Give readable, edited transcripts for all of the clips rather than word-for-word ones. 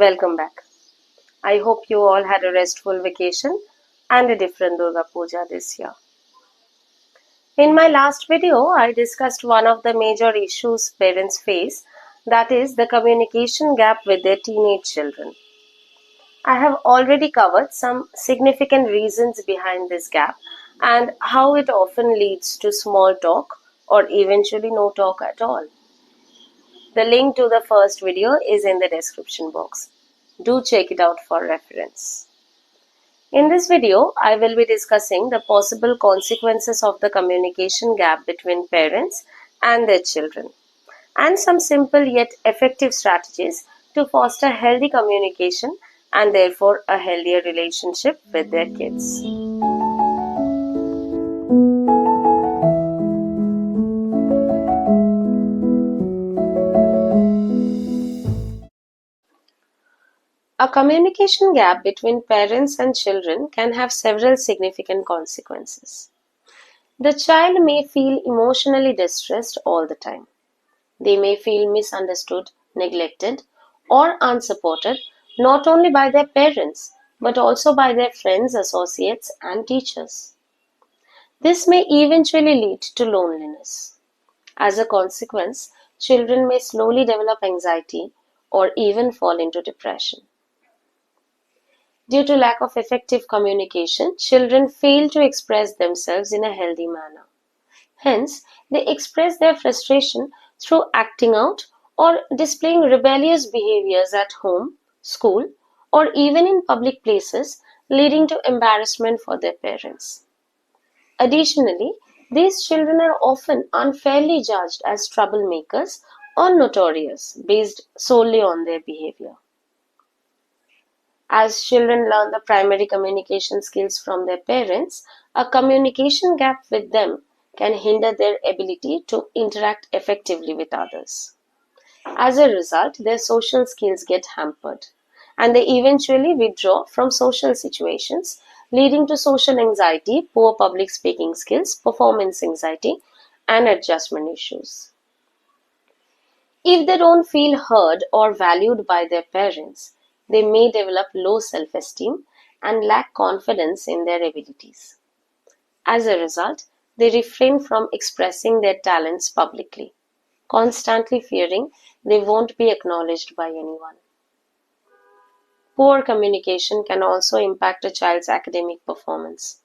Welcome back. I hope you all had a restful vacation and a different Durga Puja this year. In my last video, I discussed one of the major issues parents face, that is the communication gap with their teenage children. I have already covered some significant reasons behind this gap and how it often leads to small talk or eventually no talk at all. The link to the first video is in the description box. Do check it out for reference. In this video, I will be discussing the possible consequences of the communication gap between parents and their children, and some simple yet effective strategies to foster healthy communication and therefore a healthier relationship with their kids. A communication gap between parents and children can have several significant consequences. The child may feel emotionally distressed all the time. They may feel misunderstood, neglected, or unsupported not only by their parents but also by their friends, associates, and teachers. This may eventually lead to loneliness. As a consequence, children may slowly develop anxiety or even fall into depression. Due to lack of effective communication, children fail to express themselves in a healthy manner. Hence, they express their frustration through acting out or displaying rebellious behaviors at home, school, or even in public places, leading to embarrassment for their parents. Additionally, these children are often unfairly judged as troublemakers or notorious based solely on their behavior. As children learn the primary communication skills from their parents, a communication gap with them can hinder their ability to interact effectively with others. As a result, their social skills get hampered, and they eventually withdraw from social situations, leading to social anxiety, poor public speaking skills, performance anxiety, and adjustment issues. If they don't feel heard or valued by their parents, they may develop low self-esteem and lack confidence in their abilities. As a result, they refrain from expressing their talents publicly, constantly fearing they won't be acknowledged by anyone. Poor communication can also impact a child's academic performance.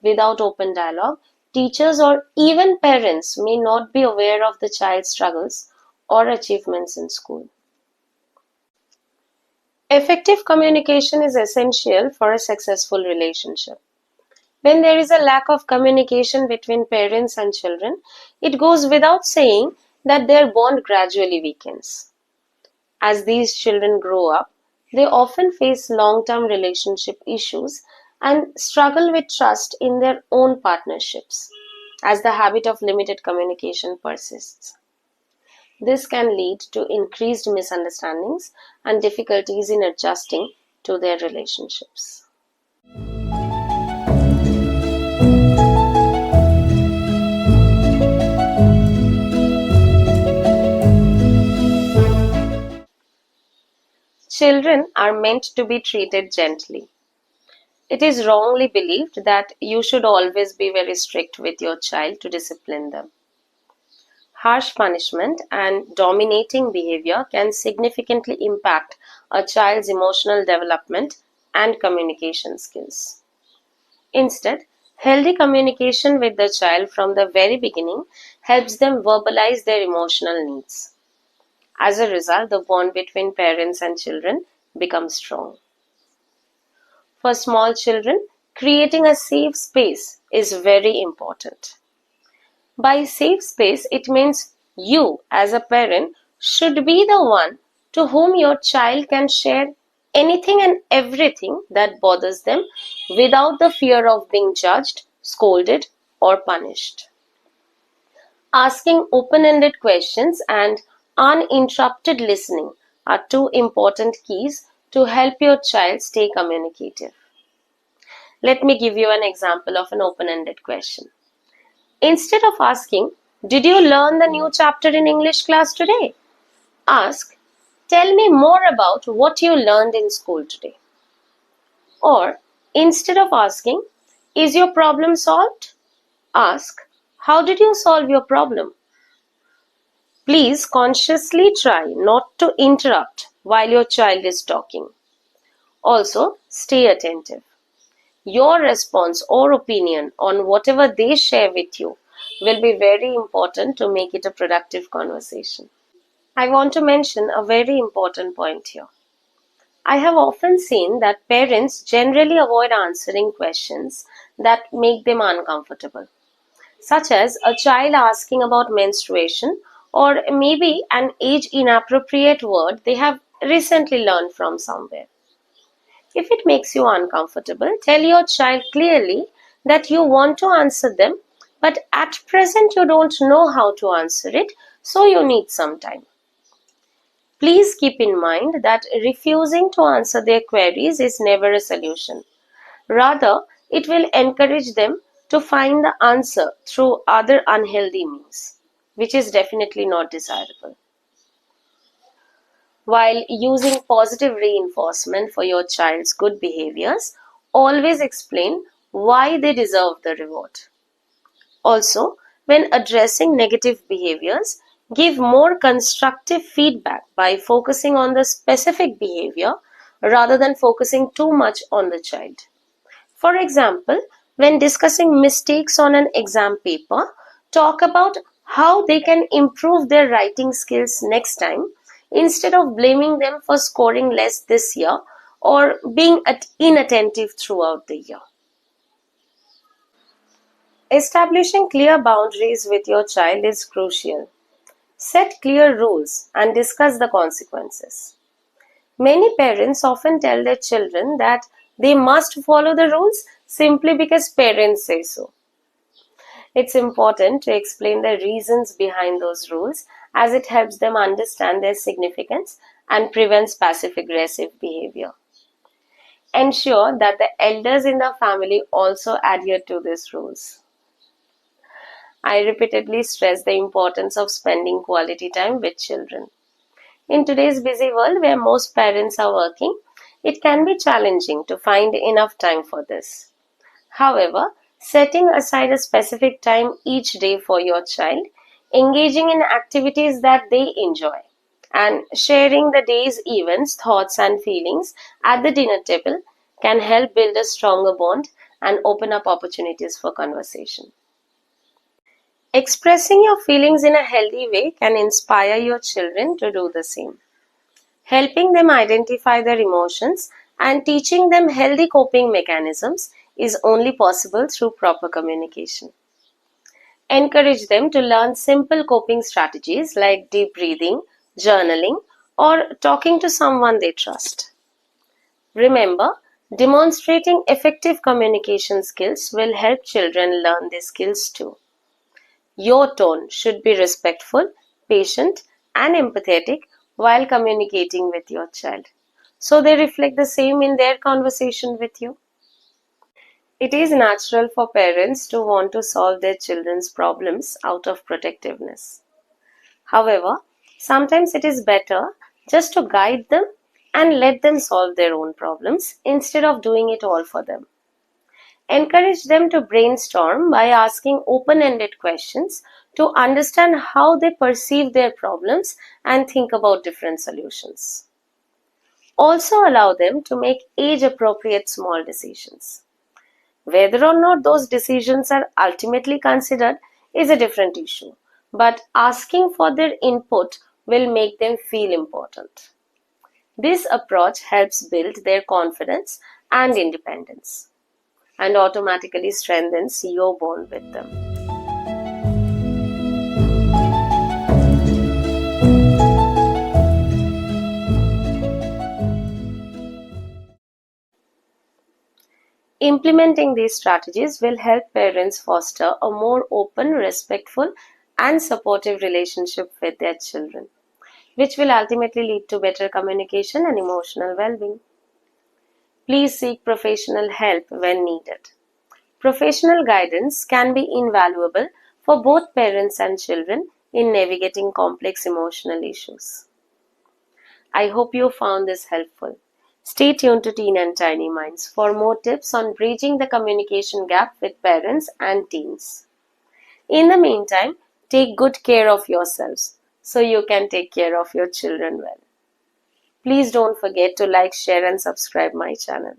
Without open dialogue, teachers or even parents may not be aware of the child's struggles or achievements in school. Effective communication is essential for a successful relationship. When there is a lack of communication between parents and children, it goes without saying that their bond gradually weakens. As these children grow up, they often face long-term relationship issues and struggle with trust in their own partnerships, as the habit of limited communication persists. This can lead to increased misunderstandings and difficulties in adjusting to their relationships. Children are meant to be treated gently. It is wrongly believed that you should always be very strict with your child to discipline them. Harsh punishment and dominating behavior can significantly impact a child's emotional development and communication skills. Instead, healthy communication with the child from the very beginning helps them verbalize their emotional needs. As a result, the bond between parents and children becomes strong. For small children, creating a safe space is very important. By safe space, it means you, as a parent, should be the one to whom your child can share anything and everything that bothers them without the fear of being judged, scolded, or punished. Asking open-ended questions and uninterrupted listening are two important keys to help your child stay communicative. Let me give you an example of an open-ended question. Instead of asking, "Did you learn the new chapter in English class today?" ask, Tell me more about what you learned in school today. Or instead of asking, is your problem solved? Ask, how did you solve your problem? Please consciously try not to interrupt while your child is talking. Also, stay attentive. Your response or opinion on whatever they share with you will be very important to make it a productive conversation. I want to mention a very important point here. I have often seen that parents generally avoid answering questions that make them uncomfortable, such as a child asking about menstruation or maybe an age inappropriate word they have recently learned from somewhere. If it makes you uncomfortable, tell your child clearly that you want to answer them, but at present you don't know how to answer it, so you need some time. Please keep in mind that refusing to answer their queries is never a solution. Rather, it will encourage them to find the answer through other unhealthy means, which is definitely not desirable. While using positive reinforcement for your child's good behaviors, always explain why they deserve the reward. Also, when addressing negative behaviors, give more constructive feedback by focusing on the specific behavior rather than focusing too much on the child. For example, when discussing mistakes on an exam paper, talk about how they can improve their writing skills next time instead of blaming them for scoring less this year or being inattentive throughout the year. Establishing clear boundaries with your child is crucial. Set clear rules and discuss the consequences. Many parents often tell their children that they must follow the rules simply because parents say so. It's important to explain the reasons behind those rules as it helps them understand their significance and prevents passive aggressive behavior. Ensure that the elders in the family also adhere to these rules. I repeatedly stress the importance of spending quality time with children. In today's busy world where most parents are working, it can be challenging to find enough time for this. However, setting aside a specific time each day for your child, engaging in activities that they enjoy, and sharing the day's events, thoughts, and feelings at the dinner table can help build a stronger bond and open up opportunities for conversation. Expressing your feelings in a healthy way can inspire your children to do the same. Helping them identify their emotions and teaching them healthy coping mechanisms is only possible through proper communication. Encourage them to learn simple coping strategies like deep breathing, journaling, or talking to someone they trust. Remember, demonstrating effective communication skills will help children learn these skills too. Your tone should be respectful, patient, and empathetic while communicating with your child, so they reflect the same in their conversation with you. It is natural for parents to want to solve their children's problems out of protectiveness. However, sometimes it is better just to guide them and let them solve their own problems instead of doing it all for them. Encourage them to brainstorm by asking open ended questions to understand how they perceive their problems and think about different solutions. Also, allow them to make age appropriate small decisions. Whether or not those decisions are ultimately considered is a different issue, but asking for their input will make them feel important. This approach helps build their confidence and independence and automatically strengthens your bond with them. Implementing these strategies will help parents foster a more open, respectful, and supportive relationship with their children, which will ultimately lead to better communication and emotional well being. Please seek professional help when needed. Professional guidance can be invaluable for both parents and children in navigating complex emotional issues. I hope you found this helpful. Stay tuned to Teen and Tiny Minds for more tips on bridging the communication gap with parents and teens. In the meantime, take good care of yourselves so you can take care of your children well. Please don't forget to like, share, and subscribe my channel.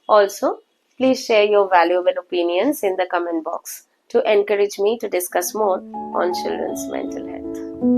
Also, please share your valuable opinions in the comment box to encourage me to discuss more on children's mental health.